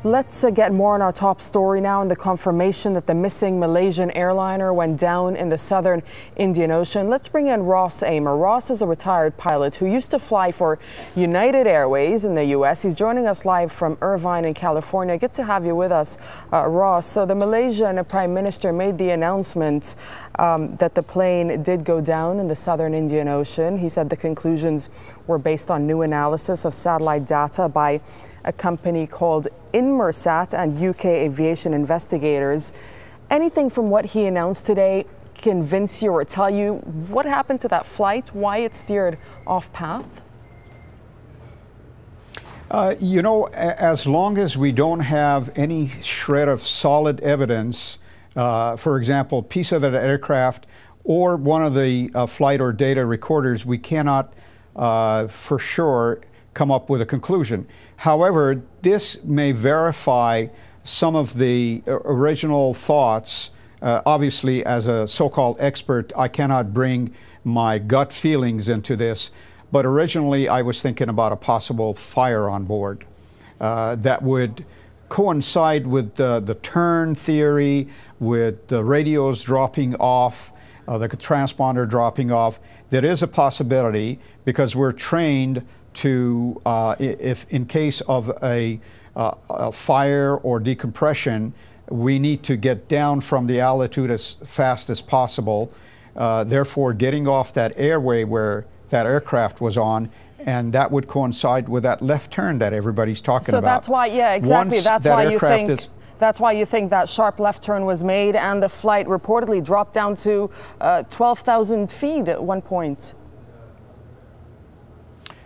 Let's get more on our top story now, and the confirmation that the missing Malaysian airliner went down in the southern Indian Ocean. Let's bring in Ross Amer. Ross is a retired pilot who used to fly for United Airways in the U.S. He's joining us live from Irvine in California. Good to have you with us, Ross. So the Malaysian Prime Minister made the announcement that the plane did go down in the southern Indian Ocean. He said the conclusions were based on new analysis of satellite data by a company called Inmarsat and UK aviation investigators. Anything from what he announced today convince you or tell you what happened to that flight, why it steered off path? As long as we don't have any shred of solid evidence, for example, piece of that aircraft or one of the flight or data recorders, we cannot for sure come up with a conclusion. However, this may verify some of the original thoughts. Obviously, as a so-called expert, I cannot bring my gut feelings into this, but originally I was thinking about a possible fire on board that would coincide with the turn theory, with the radios dropping off, the transponder dropping off. There is a possibility because we're trained to, if in case of a fire or decompression, we need to get down from the altitude as fast as possible. Therefore, getting off that airway where that aircraft was on, and that would coincide with that left turn that everybody's talking about. So that's why, yeah, exactly. That's why you think that sharp left turn was made, and the flight reportedly dropped down to 12,000 feet at one point.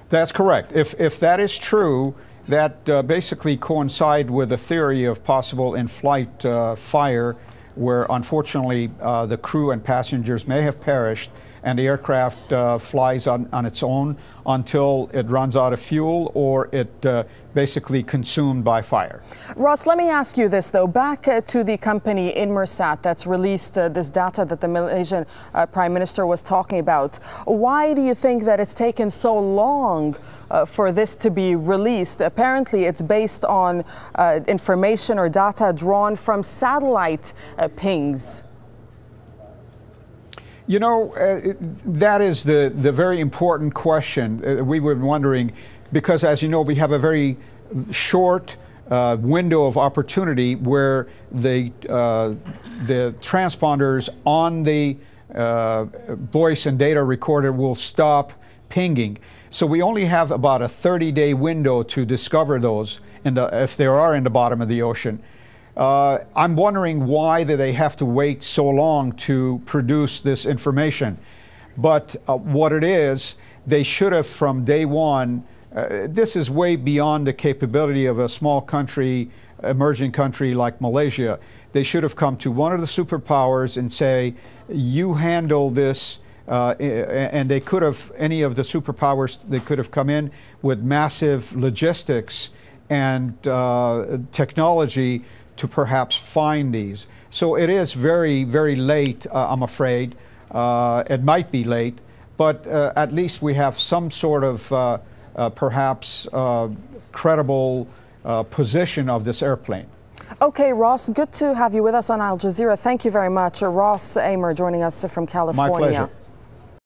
That's correct. If that is true, that basically coincide with the theory of possible in-flight fire, where unfortunately the crew and passengers may have perished, and the aircraft flies on its own until it runs out of fuel or it basically consumed by fire. Ross, let me ask you this though. Back to the company Inmarsat that's released this data that the Malaysian Prime Minister was talking about. Why do you think that it's taken so long for this to be released? Apparently it's based on information or data drawn from satellite pings. You know, that is the very important question. We were wondering, because as you know, we have a very short window of opportunity where the transponders on the voice and data recorder will stop pinging. So we only have about a 30-day window to discover those if they are in the bottom of the ocean. I'm wondering why do they have to wait so long to produce this information. But what it is, they should have from day one. This is way beyond the capability of a small country, emerging country like Malaysia. They should have come to one of the superpowers and say, you handle this, and they could have, any of the superpowers, they could have come in with massive logistics and technology to perhaps find these. So it is very, very late, I'm afraid. It might be late, but at least we have some sort of perhaps credible position of this airplane. Okay, Ross, good to have you with us on Al Jazeera. Thank you very much. Ross Amer joining us from California. My pleasure.